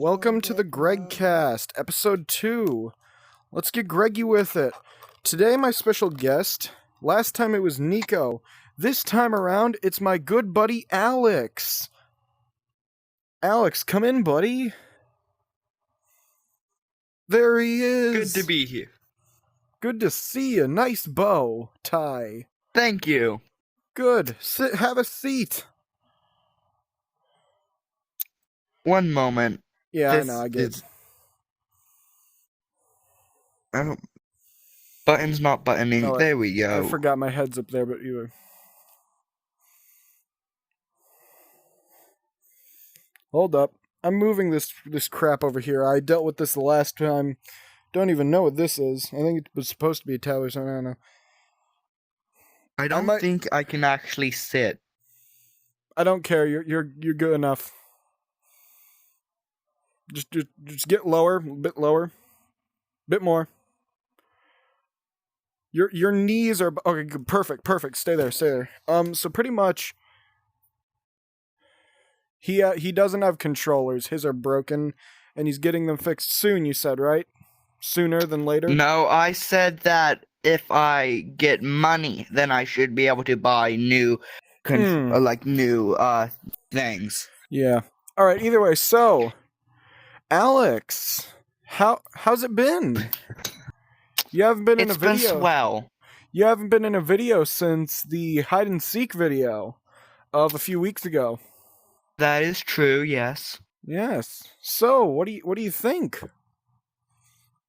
Welcome to the Gregcast, episode 2. Let's get Greggy with it. Today, my special guest. Last time it was Nico. This time around, it's my good buddy Alex. Alex, come in, buddy. There he is. Good to be here. Good to see you. Nice bow tie. Thank you. Good. Sit. Have a seat. One moment. Yeah, I know. I get it. I don't... Button's not buttoning. Oh, there we go. I forgot my head's up there, but you were... Hold up. I'm moving this crap over here. I dealt with this the last time. Don't even know what this is. I think it was supposed to be a towel or something. I don't know. I don't think I can actually sit. I don't care. You're good enough. Just get lower, a bit lower, bit more. Your knees are okay. Good, perfect. Stay there. So pretty much, he doesn't have controllers. His are broken, and he's getting them fixed soon. You said, right? Sooner than later. No, I said that if I get money, then I should be able to buy new, new things. Yeah. All right. Either way, so. Alex, how's it been? You haven't been in a video. It's been swell. You haven't been in a video since the hide and seek video of a few weeks ago. That is true. Yes. Yes. So, what do you think?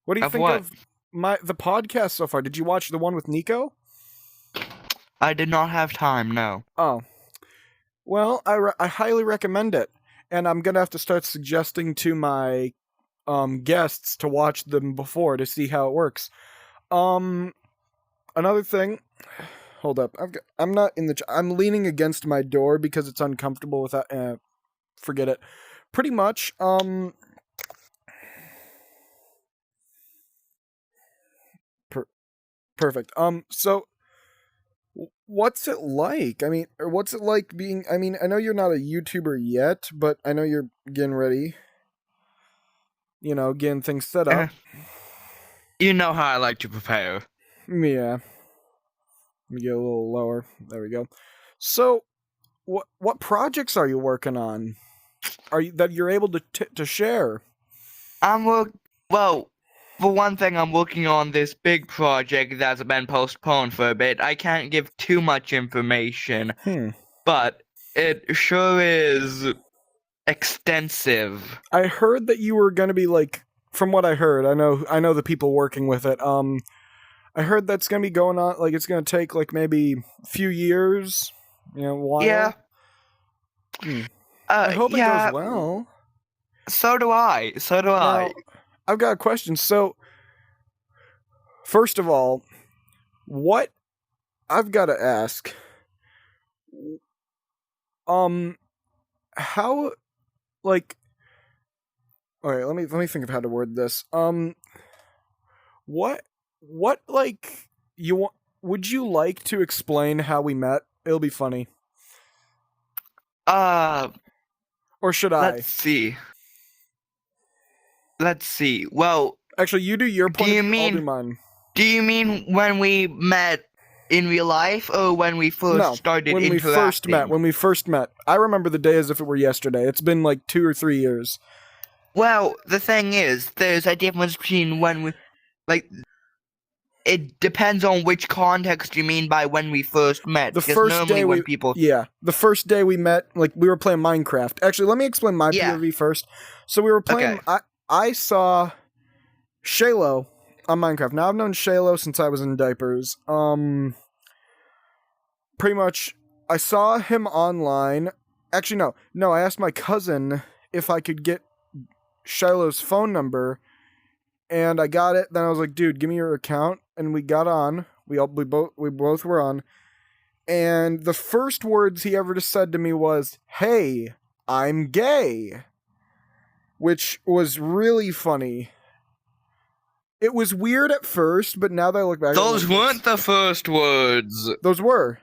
What do you think of the podcast so far? Did you watch the one with Nico? I did not have time. No. Oh. Well, I highly recommend it. And I'm going to have to start suggesting to my guests to watch them before to see how it works. Another thing. Hold up. I'm leaning against my door because it's uncomfortable without... forget it. Pretty much, perfect. So... What's it like? I mean, or what's it like being... I mean, I know you're not a YouTuber yet, but I know you're getting ready. You know, getting things set up. You know how I like to prepare. Yeah. Let me get a little lower. There we go. So, what projects are you working on? That you're able to share? Well, for one thing, I'm working on this big project that's been postponed for a bit. I can't give too much information, but it sure is extensive. I heard that you were going to be like, from what I heard, I know the people working with it. I heard that's going to be going on, like it's going to take like maybe a few years, you know, a while. Yeah. I hope it goes well. So do I. Now, I've got a question. So, first of all, what I've got to ask, how, like, all right, let me think of how to word this. What, like, would you like to explain how we met? It'll be funny. Or should I? Let's see. Well, actually, you do your point. I'll do mine. Do you mean when we met in real life, or when we first started interacting? When we first met. I remember the day as if it were yesterday. It's been like 2 or 3 years. Well, the thing is, there's a difference between when we, like, it depends on which context you mean by when we first met. The first day the first day we met, like, we were playing Minecraft. Actually, let me explain my POV first. So we were playing. Okay. I saw Shalo on Minecraft. Now, I've known Shalo since I was in diapers. Pretty much, I saw him online. Actually, no. I asked my cousin if I could get Shiloh's phone number, and I got it. Then I was like, "Dude, give me your account," and we got on. We both were on, and the first words he ever just said to me was, "Hey, I'm gay." Which was really funny. It was weird at first, but now that I look back... Those weren't the first words. Those were.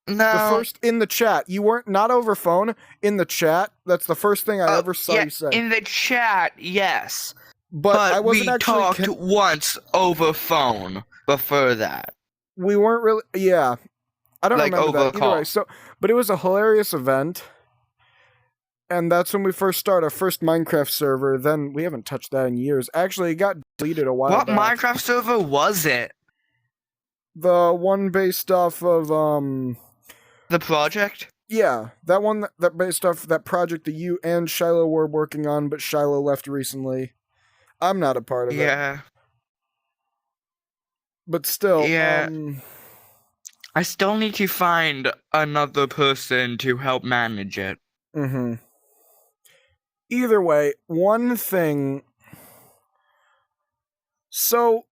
The No. first in the chat. You weren't not over phone in the chat. That's the first thing I ever saw yeah, you say. in the chat, yes. But I wasn't we actually. talked once over phone before that. We weren't really. Yeah, I don't Like remember over that either way. call. So, but it was a hilarious event, and that's when we first started our first Minecraft server. Then we haven't touched that in years. Actually, it got deleted a while What back. Minecraft server was it? The one based off of The project? Yeah, that one that based off that project that you and Shiloh were working on, but Shiloh left recently. I'm not a part of it. Yeah. But still, Yeah. I still need to find another person to help manage it. Either way, one thing. So,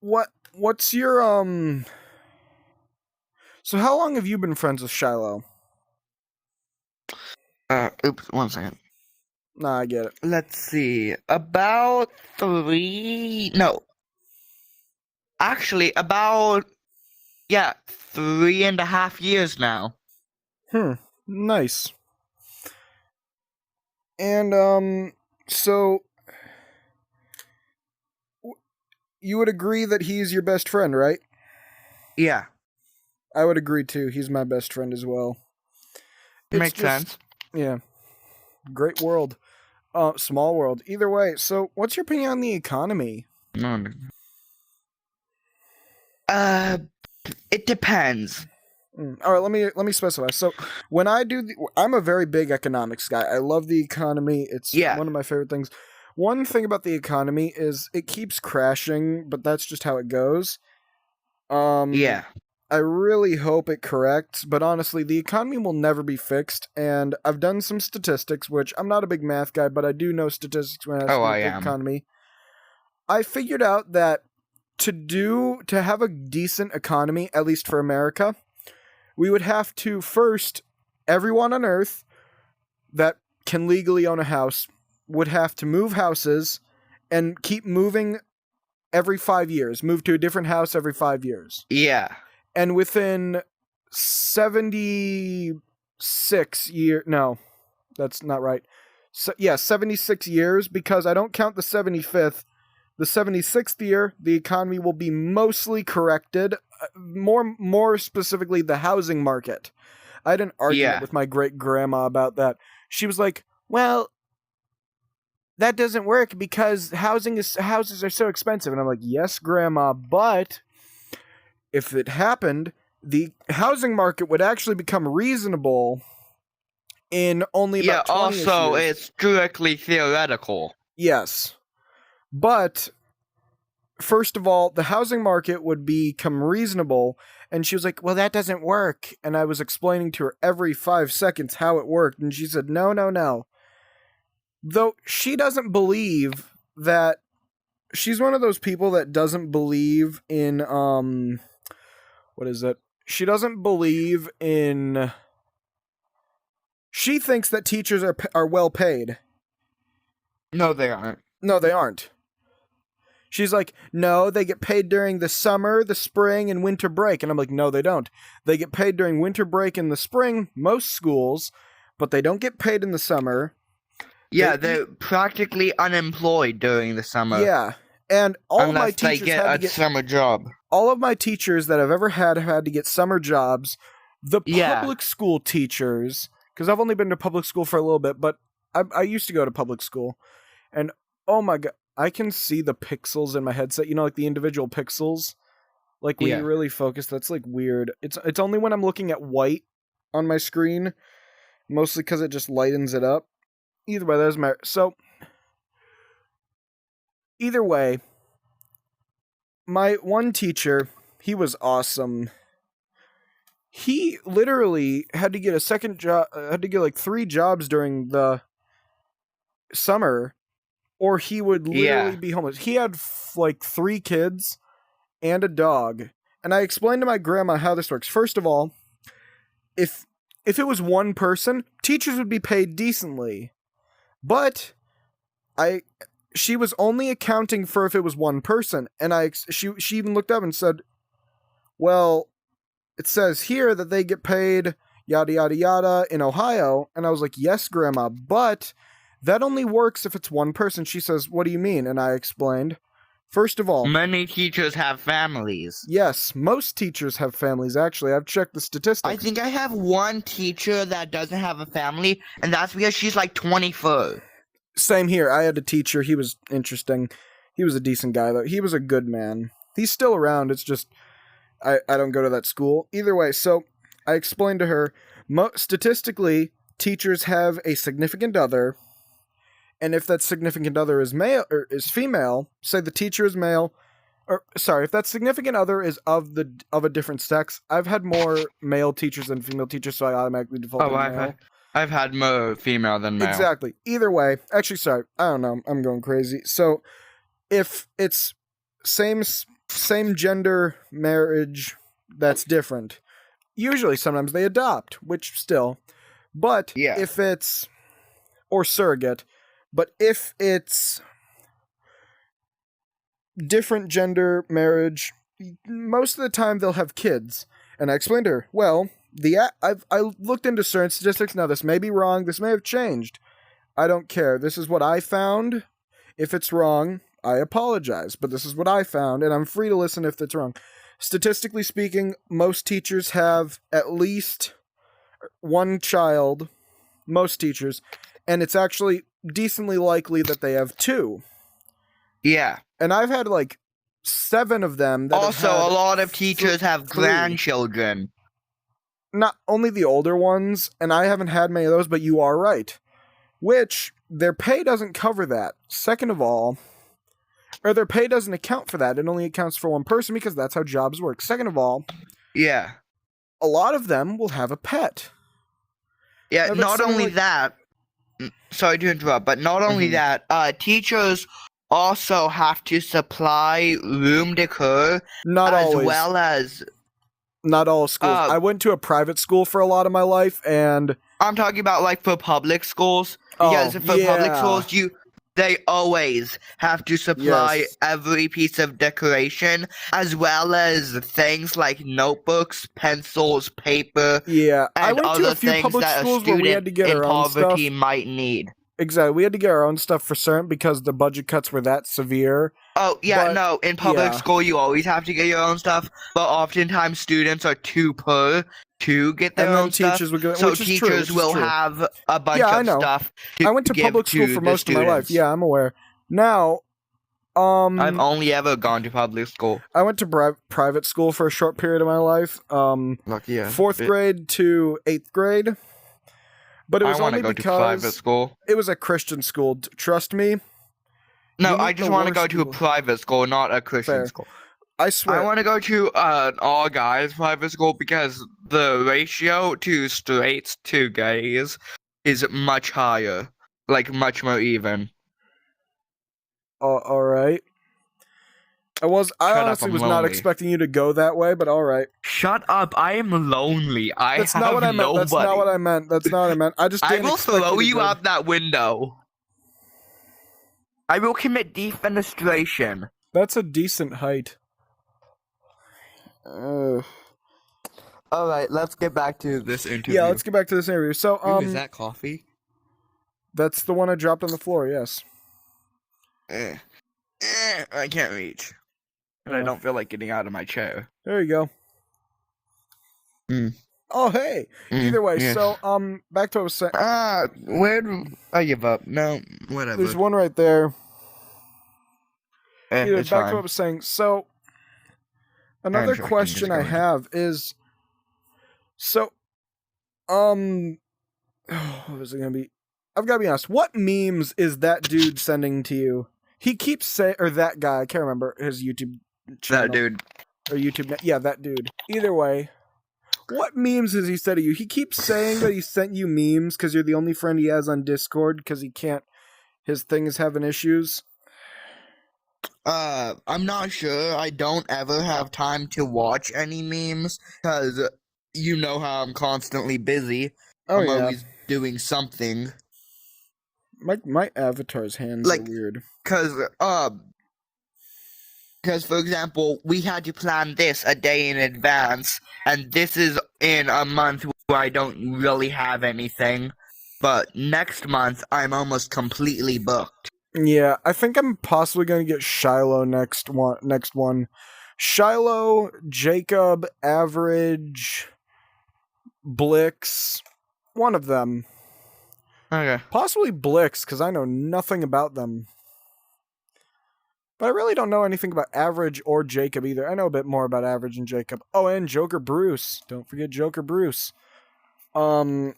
what's your So how long have you been friends with Shiloh? Oops, 1 second. Nah, I get it. Let's see. About 3. No. Actually, about 3.5 years now. Nice. And so you would agree that he's your best friend, right? Yeah. I would agree too. He's my best friend as well. Makes sense. Yeah. Great world. Small world. Either way, so what's your opinion on the economy? It depends. All right, let me specify. So, when I'm a very big economics guy. I love the economy. It's one of my favorite things. One thing about the economy is it keeps crashing, but that's just how it goes. Yeah. I really hope it corrects, but honestly, the economy will never be fixed, and I've done some statistics, which I'm not a big math guy, but I do know statistics when it has to do with the economy. I figured out that to have a decent economy, at least for America, we would have to first, everyone on Earth that can legally own a house would have to move houses and keep moving every 5 years, move to a different house every 5 years. Yeah. And within 76 years, no, that's not right. 76 years, because I don't count the 75th. The 76th year, the economy will be mostly corrected. More specifically, the housing market. I had an argument with my great-grandma about that. She was like, well, that doesn't work because houses are so expensive. And I'm like, yes, Grandma, but if it happened, the housing market would actually become reasonable in only about 20 years. Also, it's strictly theoretical. Yes. But, first of all, the housing market would become reasonable, and she was like, well, that doesn't work. And I was explaining to her every 5 seconds how it worked, and she said, no. Though she doesn't believe that, she's one of those people that doesn't believe in, what is it? She doesn't believe in, she thinks that teachers are well paid. No, they aren't. No, they aren't. She's like, no, they get paid during the summer, the spring, and winter break. And I'm like, no, they don't. They get paid during winter break in the spring, most schools, but they don't get paid in the summer. Yeah, they're practically unemployed during the summer. Yeah, and all unless of my teachers they get a summer job. All of my teachers that I've ever had have had to get summer jobs. The public school teachers, because I've only been to public school for a little bit, but I used to go to public school, and oh my god, I can see the pixels in my headset. You know, like the individual pixels. Like when you really focus, that's like weird. It's only when I'm looking at white on my screen, mostly because it just lightens it up. Either way, there's my Either way, my one teacher, he was awesome. He literally had to get a second job, had to get like 3 jobs during the summer, or he would literally be homeless. He had like 3 kids and a dog. And I explained to my grandma how this works. First of all, if it was one person, teachers would be paid decently. But she was only accounting for if it was one person, and she even looked up and said, well, it says here that they get paid yada yada yada in Ohio. And I was like, yes, Grandma, but that only works if it's one person. She says, what do you mean? And I explained, first of all, many teachers have families. yes, most teachers have families, actually. I've checked the statistics. I think I have one teacher that doesn't have a family, and that's because she's like 24. Same here. I had a teacher. He was interesting. He was a decent guy, though. He was a good man. He's still around. It's just I don't go to that school. Either way, so I explained to her, statistically, teachers have a significant other, and if that significant other is male or is female, say the teacher is male, or sorry, if that significant other is of a different sex, I've had more male teachers than female teachers, so I automatically default to male. I've had more female than male. Exactly. Either way, actually, sorry, I don't know. I'm going crazy. So, if it's same gender marriage, that's different. Usually, sometimes they adopt, which still, but Yeah. if it's or surrogate, but if it's different gender marriage, most of the time they'll have kids. And I explained to her, well, I looked into certain statistics. Now, this may be wrong. This may have changed. I don't care. This is what I found. If it's wrong, I apologize. But this is what I found, and I'm free to listen if it's wrong. Statistically speaking, most teachers have at least one child. Most teachers. And it's actually decently likely that they have two. Yeah. And I've had like 7 of them. That Also, have had a lot of teachers have 3. grandchildren. Not only the older ones, and I haven't had many of those, but you are right. Which, their pay doesn't cover that. Second of all, or their pay doesn't account for that. It only accounts for one person because that's how jobs work. Second of all, Yeah. a lot of them will have a pet. Yeah, Now, that's not something only like- that, sorry to interrupt, but not only Mhm. that, teachers also have to supply room decor Not as always. well as, Not all schools. I went to a private school for a lot of my life, and I'm talking about like for public schools, because for public yeah. schools, they always have to supply Yes. every piece of decoration, as well as things like notebooks, pencils, paper, Yeah, I and went to other a few things public that a schools where we had student to get in our own stuff. poverty might need. Exactly, we had to get our own stuff for certain because the budget cuts were that severe. Oh, yeah, But, no, in public yeah. school you always have to get your own stuff, but oftentimes students are too poor to get their And then own stuff, teachers would get, so which is true, teachers which is will true. have a bunch Yeah, I of know. stuff to I went to give public school to for the most of my life. students. Yeah, I'm aware. Now, I've only ever gone to public school. I went to private school for a short period of my life. Lucky, yeah. 4th grade to 8th grade. But it was I want only to go to private because school. it was a Christian school. Trust me. No, You I meet just the want to worst go to a people. private school, not a Christian Fair. school. I swear. I want to go to an all guys private school because the ratio to straights to gays is much higher, like much more even. All right. I Shut up, honestly I'm was not lonely. expecting you to go that way, but all right. Shut up! I am lonely. I That's have not what I meant. nobody. That's not what I meant. That's not what I meant. I just I didn't will expect throw to you go- out that window. I will commit defenestration. That's a decent height. All right, let's get back to this interview. Yeah, let's get back to this interview. So, Ooh, is that coffee? that's the one I dropped on the floor. Yes. I can't reach, and I Oh. don't feel like getting out of my chair. There you go. Mm. Oh, hey. Either way, yeah. so back to what I was saying. Where do I give up? No, whatever. There's one right there. Either, It's back fine. to what I was saying. So, another sure I can question just I go have is, so, what was it gonna be? I've got to be honest. What memes is that dude sending to you? He keeps saying, or that guy. I can't remember his YouTube channel. That dude. Or YouTube. Yeah, that dude. Either way, what memes has he said to you? He keeps saying that he sent you memes because you're the only friend he has on Discord because he can't. His thing is having issues. I'm not sure. I don't ever have time to watch any memes because you know how I'm constantly busy. Oh I'm yeah. always doing something. My avatar's hands Like- are weird. Cause Because, for example, we had to plan this a day in advance, and this is in a month where I don't really have anything. But next month, I'm almost completely booked. Yeah, I think I'm possibly going to get Shiloh next one. Shiloh, Jacob, Average, Blix, one of them. Okay. Possibly Blix, because I know nothing about them. But I really don't know anything about Average or Jacob either. I know a bit more about Average and Jacob. Oh, and Joker Bruce. Don't forget Joker Bruce. I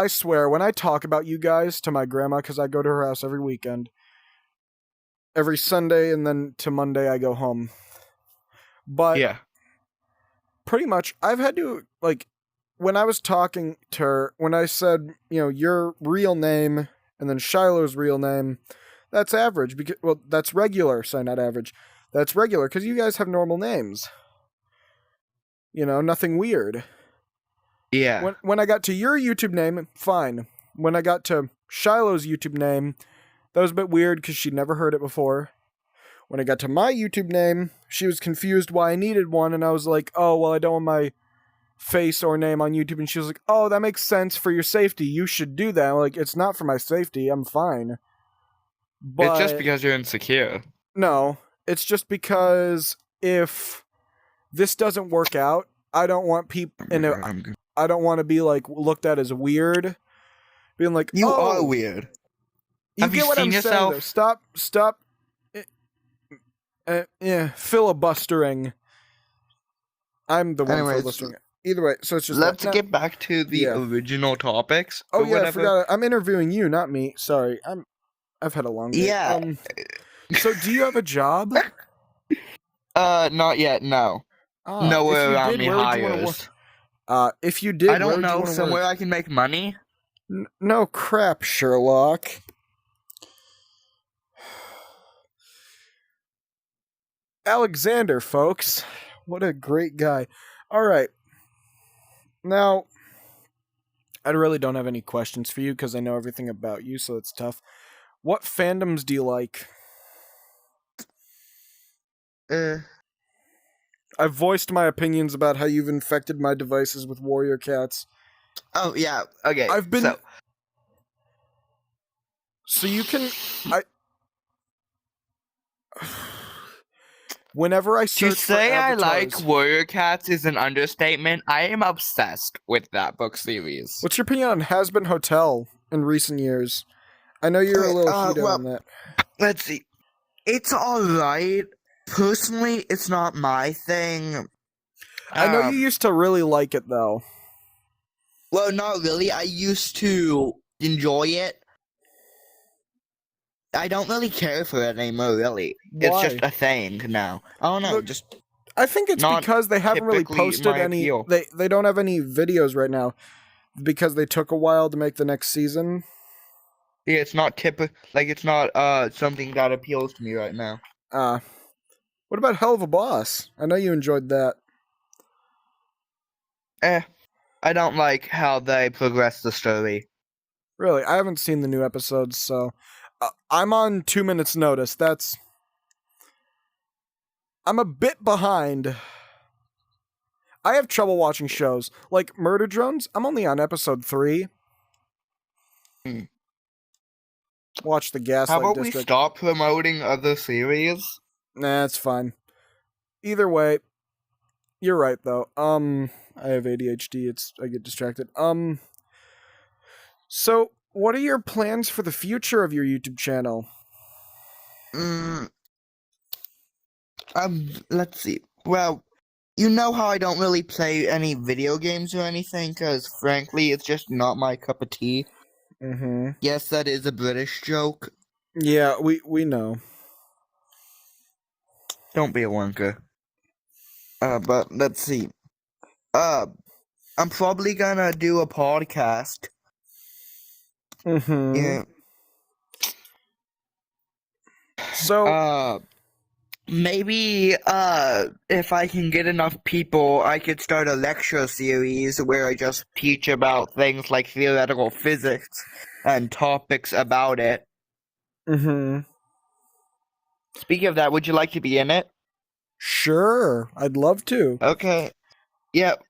swear, when I talk about you guys to my grandma, because I go to her house every weekend, every Sunday, and then to Monday I go home. But Yeah. pretty much, I've had to, like, when I was talking to her, when I said, your real name, and then Shiloh's real name, that's Average. Well, that's regular, sorry, not Average. That's regular, because you guys have normal names. Nothing weird. Yeah. When I got to your YouTube name, fine. When I got to Shiloh's YouTube name, that was a bit weird because she'd never heard it before. When I got to my YouTube name, she was confused why I needed one, and I was like, oh, well, I don't want my face or name on YouTube. And she was like, oh, that makes sense for your safety. You should do that. I'm like, it's not for my safety. I'm fine. But It's just because you're insecure. no, it's just because if this doesn't work out, I don't want people... I don't want to be looked at as weird, being like, You oh, are weird. You Have get you what seen I'm yourself? saying, though. Stop. Filibustering. I'm the one Anyways, filibustering. Either way, so it's just. Let's get back to the original topics. Oh or yeah, whatever. I forgot. I'm interviewing you, not me. Sorry, I've had a long day. Yeah. So do you have a job? Not yet. No. Nowhere around me hires. If you did, I don't know. Somewhere I can make money. No crap, Sherlock. Alexander, folks. What a great guy. All right. Now, I really don't have any questions for you because I know everything about you, so it's tough. What fandoms do you like? I've voiced my opinions about how you've infected my devices with warrior cats. Oh, yeah. Okay. I've been... So you can... Whenever I search to say for I avatars, like Warrior Cats is an understatement. I am obsessed with that book series. What's your opinion on Has Been Hotel in recent years? I know you're a little heated on that. Let's see. It's alright. Personally, it's not my thing. I know you used to really like it, though. Well, not really. I used to enjoy it. I don't really care for it anymore, really. Why? It's just a thing now. I don't know, Look, I think it's because they haven't really posted any... They don't have any videos right now because they took a while to make the next season. Yeah, it's not it's not something that appeals to me right now. What about Hell of a Boss? I know you enjoyed that. I don't like how they progress the story. Really? I haven't seen the new episodes, so... I'm on 2 minutes notice. I'm a bit behind. I have trouble watching shows. Like Murder Drones, I'm only on episode 3. Watch the Gaslight How about District. we stop promoting other series? Nah, it's fine. Either way, you're right though. I have ADHD. I get distracted. So, what are your plans for the future of your YouTube channel? Let's see. Well, you know how I don't really play any video games or anything, because frankly, it's just not my cup of tea. Mm-hmm. Yes, that is a British joke. Yeah, we know. Don't be a wonker. But let's see. I'm probably gonna do a podcast. Mm-hmm. Yeah. So, maybe, if I can get enough people, I could start a lecture series where I just teach about things like theoretical physics and topics about it. mm-hmm. Speaking of that, would you like to be in it? Sure, I'd love to. Okay. Yep.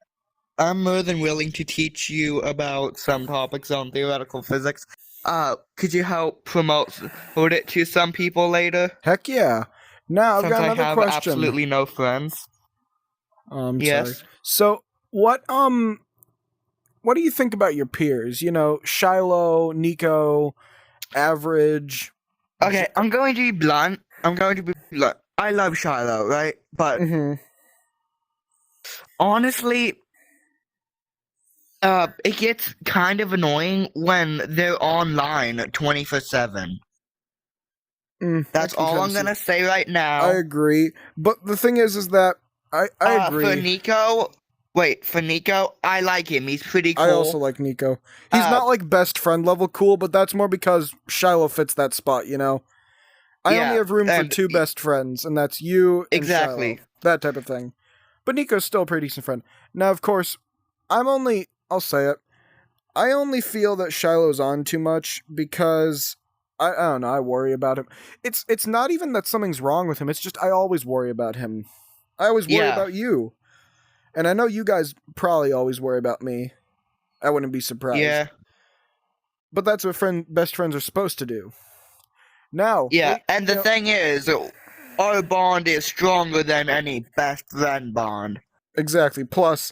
I'm more than willing to teach you about some topics on theoretical physics. Could you help promote it to some people later? Heck yeah. Now I've Since got I another have question. absolutely no friends. I'm Yes. sorry. So what do you think about your peers? You know, Shiloh, Nico, Average. Okay, I'm going to be blunt. I love Shiloh, right? But Mhm. honestly, it gets kind of annoying when they're online 24/7. That's all I'm gonna say right now. I agree, but the thing is that I agree. For Nico, I like him. He's pretty cool. I also like Nico. He's not like best friend level cool, but that's more because Shiloh fits that spot, you know? I only have room for two best friends, and that's you and exactly Shiloh. That type of thing. But Nico's still a pretty decent friend. Now, of course, I'll say it, I only feel that Shiloh's on too much because I don't know, I worry about him. It's not even that something's wrong with him, it's just I always worry about him. I always worry about you. And I know you guys probably always worry about me. I wouldn't be surprised. Yeah. But that's what best friends are supposed to do. Now. Yeah, and the thing is, our bond is stronger than any best friend bond. Exactly. Plus,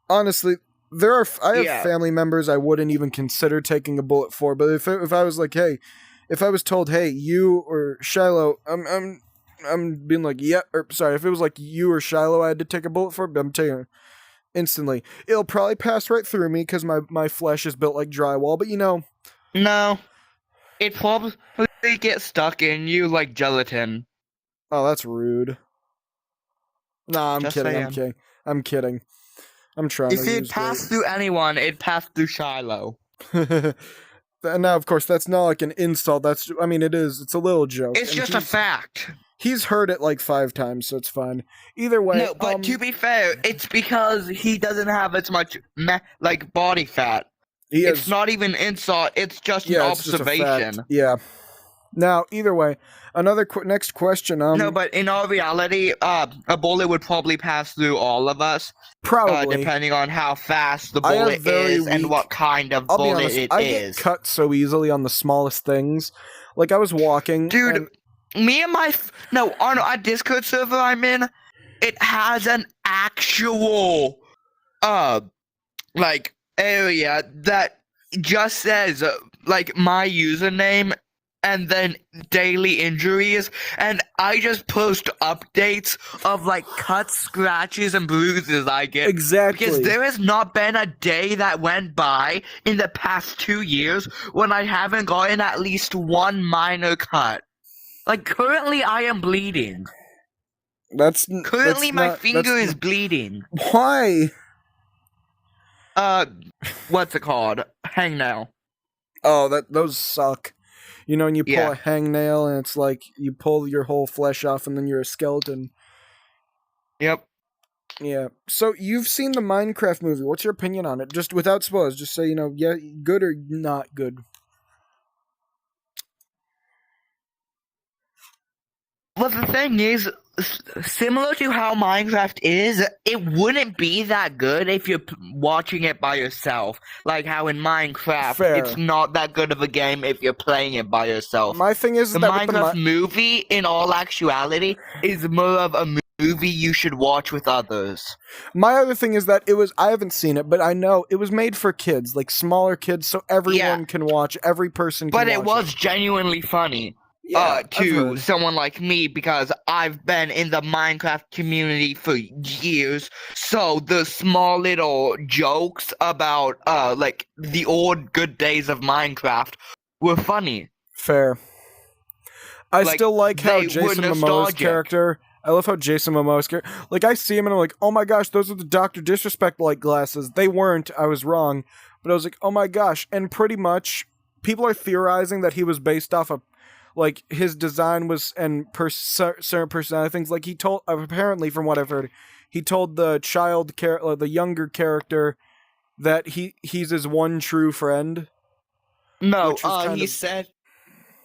honestly, I have family members I wouldn't even consider taking a bullet for, but if I was like, hey, if I was told, hey, you or Shiloh, I'm being like, yeah, or sorry, if it was like you or Shiloh I had to take a bullet for, I'm taking it instantly. It'll probably pass right through me because my flesh is built like drywall, but you know. No. It probably gets stuck in you like gelatin. Oh, that's rude. Nah, I'm kidding. I'm kidding. I'm trying if it passed through anyone, it passed through Shiloh. Now, of course, that's not like an insult. It is. It's a little joke. It's just a fact. He's heard it like 5 times, so it's fine. Either way. No, but to be fair, it's because he doesn't have as much body fat. It's not even insult. It's just an observation. Yeah. Now, either way, next question. No, but in all reality, a bullet would probably pass through all of us. Probably. Depending on how fast the bullet is and what kind of bullet it is. I get cut so easily on the smallest things. Like, I was walking. Dude, me and on our Discord server I'm in, it has an actual, area that just says, my username and then daily injuries, and I just post updates of cuts, scratches, and bruises I get. Exactly. Because there has not been a day that went by in the past 2 years when I haven't gotten at least one minor cut. Currently I am bleeding. Currently my finger is bleeding. Why? What's it called? Hangnail. Oh, those suck. You know, when you pull a hangnail and it's like you pull your whole flesh off and then you're a skeleton. Yep. Yeah. So you've seen the Minecraft movie. What's your opinion on it? Just without spoilers. Just say, yeah, good or not good. Well, the thing is, similar to how Minecraft is, it wouldn't be that good if you're watching it by yourself. Like how in Minecraft, it's not that good of a game if you're playing it by yourself. My thing is the Minecraft movie, in all actuality, is more of a movie you should watch with others. My other thing is that I haven't seen it, but I know it was made for kids, like smaller kids, so everyone can watch, every person can watch it. But it was genuinely funny. Someone like me, because I've been in the Minecraft community for years, so the small little jokes about the old good days of Minecraft were funny. Fair. I still like how Jason Momoa's character. I love how Jason Momoa's character. I see him and I'm like, oh my gosh, those are the Dr. Disrespect glasses. They weren't. I was wrong, but I was like, oh my gosh, and pretty much people are theorizing that he was based off of. His design was, and certain personality things, he told, apparently from what I've heard, he told the the younger character that he's his one true friend. No, he said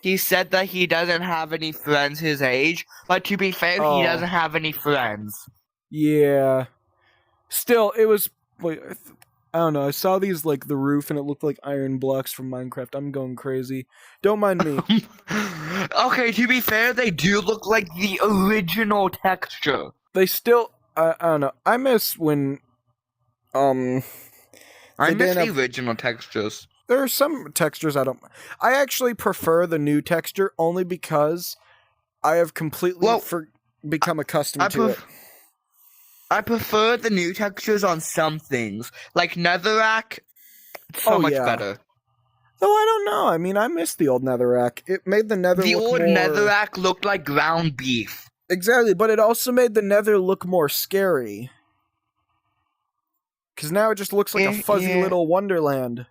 he said that he doesn't have any friends his age, but to be fair, Oh. he doesn't have any friends. Yeah. Still, it was like I don't know. I saw these like the roof, and it looked like iron blocks from Minecraft. I'm going crazy. Don't mind me. Okay, to be fair, they do look like the original texture. They still. I don't know. I miss when. I They miss didn't the original textures. There are some textures I don't. I actually prefer the new texture only because I have completely become accustomed to it. I prefer the new textures on some things, like Netherrack. So much better. Though I don't know. I mean, I miss the old Netherrack. It made the Nether. The look old more... Netherrack looked like ground beef. Exactly, but it also made the Nether look more scary. Because now it just looks like a fuzzy little wonderland.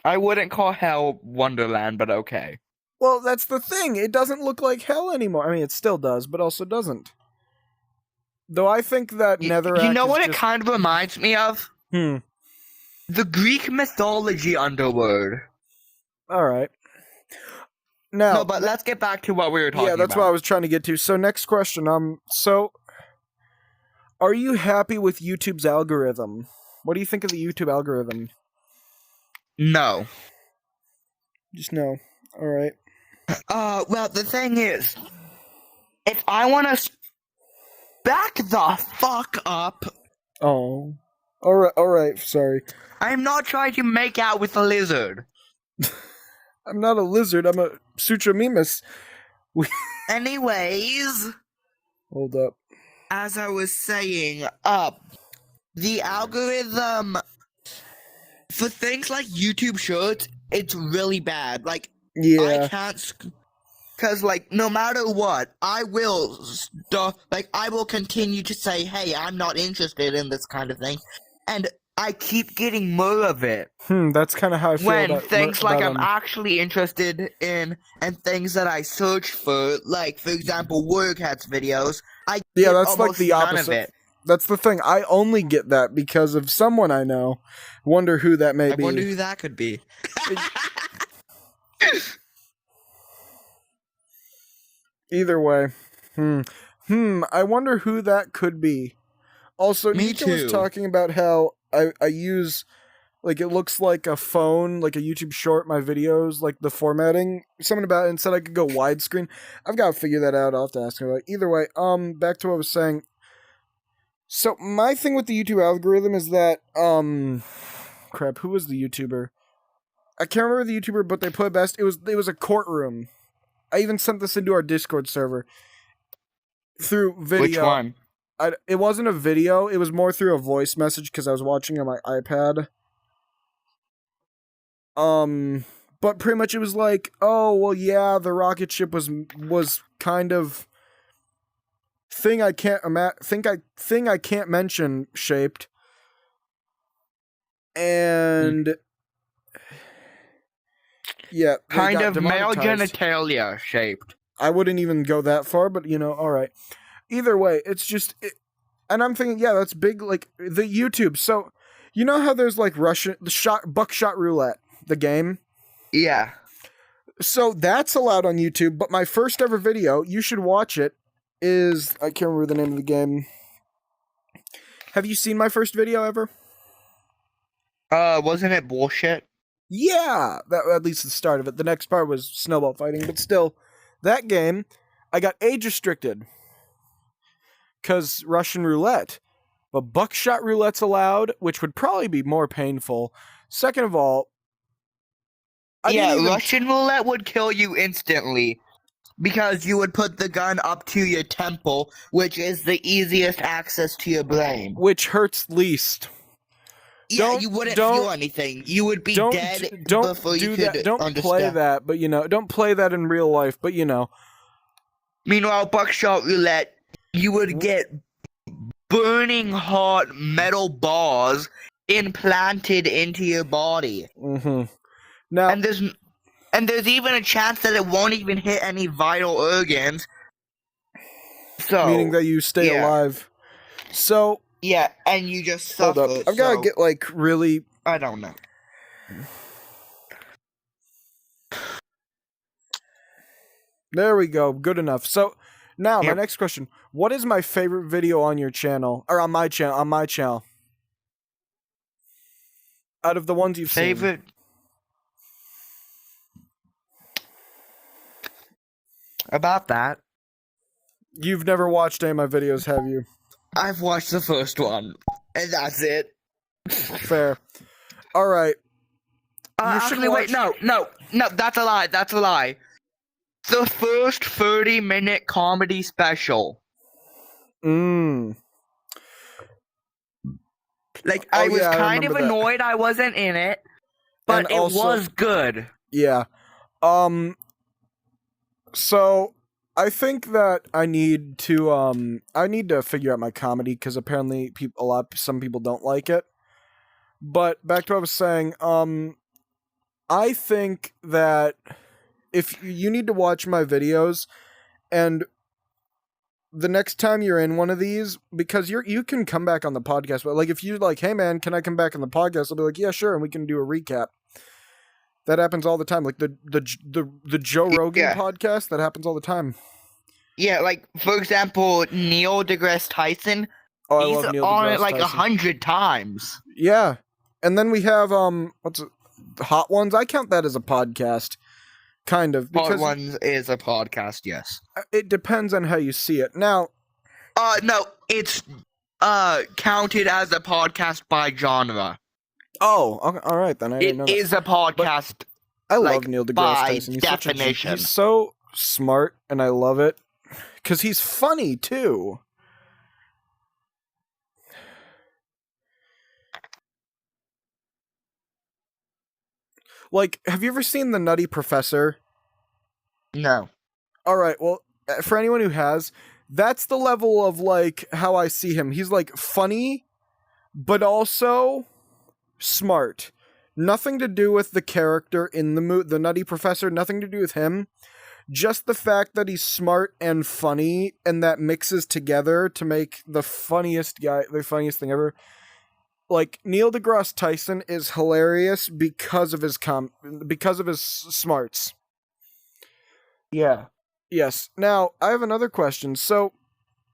I wouldn't call hell Wonderland, but okay. Well, that's the thing. It doesn't look like hell anymore. I mean, it still does, but also doesn't. Though I think that Netherrack. You know what it kind of reminds me of? The Greek mythology underworld. All right. Now, no, but let's get back to what we were talking about. Yeah, that's what I was trying to get to. So, next question. So, are you happy with YouTube's algorithm? What do you think of the YouTube algorithm? No. Just no. All right. Well, the thing is, if I want to back the fuck up. Oh. All right. Sorry. I'm not trying to make out with a lizard. I'm not a lizard. I'm a Suchomimus. Anyways. Hold up. As I was saying, the algorithm for things like YouTube Shorts, it's really bad. Like, yeah. I can't, cause like, no matter what, I will continue to say, hey, I'm not interested in this kind of thing, and I keep getting more of it. That's kind of how I feel when things like I'm actually interested in, and things that I search for, like, for example, WordCats videos, I get that's like the opposite. None of it. That's the thing. I only get that because of someone I know. Wonder who that may be. I wonder who that could be. Either way. I wonder who that could be. Also, Nika was talking about how I use, like, it looks like a phone, like a YouTube short, my videos, like the formatting. Something about it, and said I could go widescreen. I've got to figure that out. I'll have to ask her. Either way, back to what I was saying. So, my thing with the YouTube algorithm is that, crap, who was the YouTuber? I can't remember the YouTuber, but they put it best. It was a courtroom. I even sent this into our Discord server. Through video. Which one? It wasn't a video, it was more through a voice message, because I was watching on my iPad. But pretty much it was like, oh, well, yeah, the rocket ship was kind of... thing I can't mention shaped, and yeah, kind of male genitalia shaped. I wouldn't even go that far, but all right. Either way, it's just, and I'm thinking, yeah, that's big, like the YouTube. So, you know how there's like buckshot roulette, the game. Yeah. So that's allowed on YouTube, but my first ever video, you should watch it. I can't remember the name of the game. Have you seen my first video ever? Wasn't it bullshit? Yeah, at least the start of it. The next part was snowball fighting, but still, that game, I got age restricted. Because Russian roulette. But buckshot roulette's allowed, which would probably be more painful. Second of all, Russian roulette would kill you instantly. Because you would put the gun up to your temple, which is the easiest access to your brain. Which hurts least. Yeah, you wouldn't feel anything. You would be dead before you could understand. Don't play that, but don't play that in real life, but Meanwhile, buckshot roulette, you would get burning hot metal bars implanted into your body. Mm-hmm. Now, and there's even a chance that it won't even hit any vital organs. So, meaning that you stay alive. So, yeah, and you just suffer. Hold up. I've got to get, really... I don't know. There we go. Good enough. So now my Yep. next question: what is my favorite video on your channel or on my channel? On my channel, out of the ones you've seen. Favorite? About that, You've never watched any of my videos, have you? I've watched the first one, and that's it. Fair. All right. You should Actually, wait, watch- no, that's a lie, that's a lie. The first 30-minute comedy special. Like, I was yeah, I kind of remember that. annoyed I wasn't in it, but And it also- was good. Yeah. So I think that I need to figure out my comedy because apparently some people don't like it. But back to what I was saying, I think that if you need to watch my videos and the next time you're in one of these, because you can come back on the podcast, but like if you're like, hey man, can I come back on the podcast? I'll be like, yeah, sure, and we can do a recap. That happens all the time. Like the Joe Rogan Yeah. podcast, that happens all the time. Yeah, like, for example, Neil deGrasse Tyson, Oh, I he's love Neil on deGrasse it like Tyson. 100 times. Yeah. And then we have what's it? Hot Ones. I count that as a podcast. Kind of. Part Because one is a podcast, yes. it depends on how you see it. Now, No, it's counted as a podcast by genre. okay, all right then. I didn't know It that. is a podcast. I love like, Neil deGrasse by Tyson. He's definition. he's so smart and I love it cuz he's funny too. Like, have you ever seen The Nutty Professor? No. All right. Well, for anyone who has, that's the level of like how I see him. He's like funny, but also smart. Nothing to do with the character in the Nutty Professor. Nothing to do with him. Just the fact that he's smart and funny, and that mixes together to make the funniest thing ever. Like Neil deGrasse Tyson is hilarious because of his smarts. Yeah. Yes. Now, I have another question. So,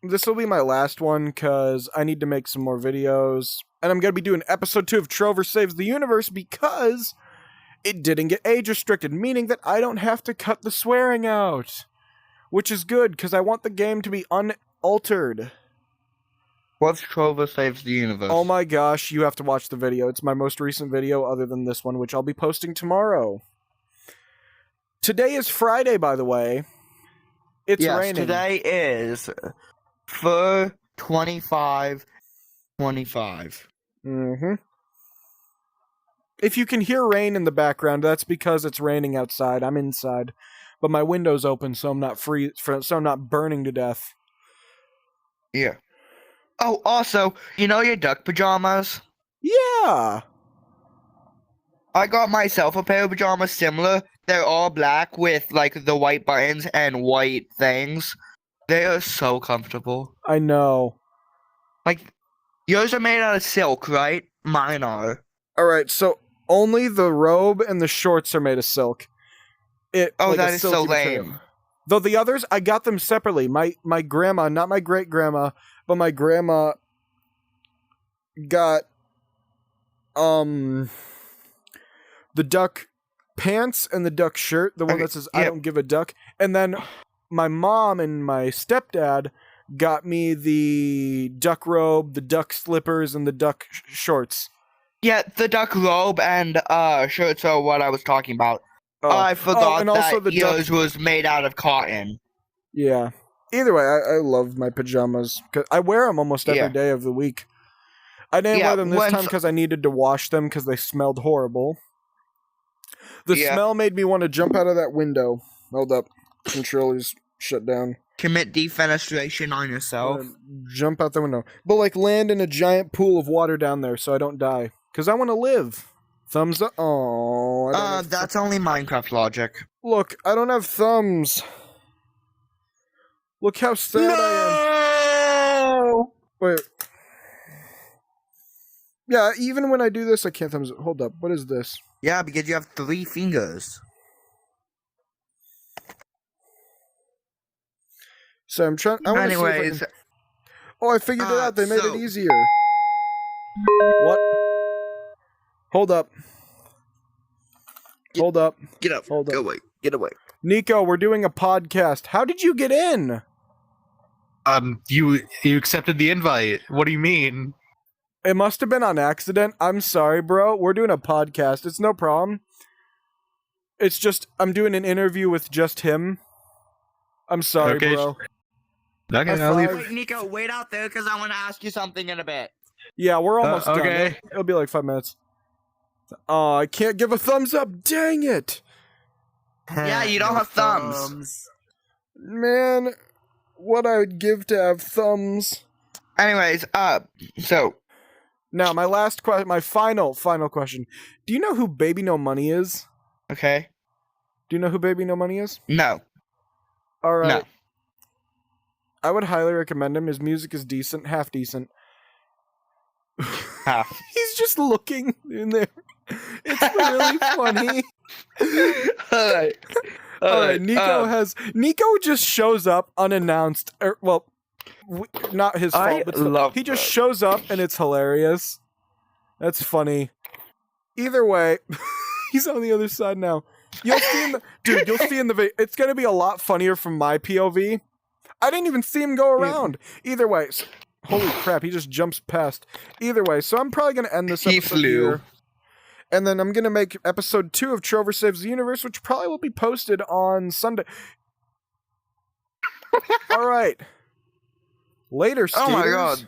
this will be my last one because I need to make some more videos. And I'm going to be doing episode 2 of Trover Saves the Universe because it didn't get age restricted, meaning that I don't have to cut the swearing out. Which is good because I want the game to be unaltered. What's Trover Saves the Universe? Oh my gosh, you have to watch the video. It's my most recent video other than this one, which I'll be posting tomorrow. Today is Friday, by the way. It's yes, raining. today is 4/25/25. Mm-hmm. If you can hear rain in the background, that's because it's raining outside. I'm inside, but my window's open, so I'm not so I'm not burning to death. Yeah. Oh, also, you know your duck pajamas? Yeah. I got myself a pair of pajamas similar. They're all black with like the white buttons and white things. They are so comfortable. I know. Like, yours are made out of silk, right? Mine are. All right, so only the robe and the shorts are made of silk. Oh, like a that is so silky material. lame. Though the others, I got them separately. My grandma, not my great grandma, but my grandma got the duck pants and the duck shirt, the one Okay, that says I yep. don't give a duck. And then my mom and my stepdad got me the duck robe, the duck slippers, and the duck shorts. Yeah, the duck robe and shirts are what I was talking about. Oh. I forgot and also that the duck. yours was made out of cotton. Yeah. Either way, I love my pajamas. 'Cause I wear them almost every Yeah. day of the week. I didn't Yeah, wear them this when- time because I needed to wash them because they smelled horrible. The Yeah. smell made me want to jump out of that window. Hold up. Controllers shut down. Commit defenestration on yourself. Jump out the window. But like land in a giant pool of water down there so I don't die. Because I want to live. Thumbs up. Oh, I don't have That's only Minecraft logic. Look, I don't have thumbs. Look how sad I am. No! Wait. Yeah, even when I do this, I can't thumbs up. Hold up. What is this? Yeah, because you have 3 fingers. So I'm trying. I want to see if I Anyways, can... Oh, I figured it out. They made so- it easier. What? Hold up. Hold up. get up. Hold Go up. away. Get away. Nico, we're doing a podcast. How did you get in? You accepted the invite. What do you mean? It must have been on accident. I'm sorry, bro. We're doing a podcast. It's no problem. It's just I'm doing an interview with just him. I'm sorry, Okay. bro. Okay, High I'll leave. five. Wait, Nico, wait out there because I want to ask you something in a bit. Yeah, we're almost done. okay. It'll be like 5 minutes. Oh, I can't give a thumbs up. Dang it. Yeah, you don't have thumbs. Man, what I would give to have thumbs. Anyways, so Now, my last question, my final question. Do you know who Baby No Money is? okay, Do you know who Baby No Money is? no, All right. no. I would highly recommend him. His music is decent, half decent. Half. He's just looking in there. It's really funny. Alright. All right, Nico just shows up unannounced. Not his fault, I but love he just that. shows up and it's hilarious. That's funny. Either way, he's on the other side now. You'll see in the You'll see in the video. It's gonna be a lot funnier from my POV. I didn't even see him go around. Either way, holy crap, he just jumps past. Either way, so I'm probably gonna end this He episode flew. here. And then I'm going to make episode 2 of Trover Saves the Universe, which probably will be posted on Sunday. All right. Later, Oh my skaters. god.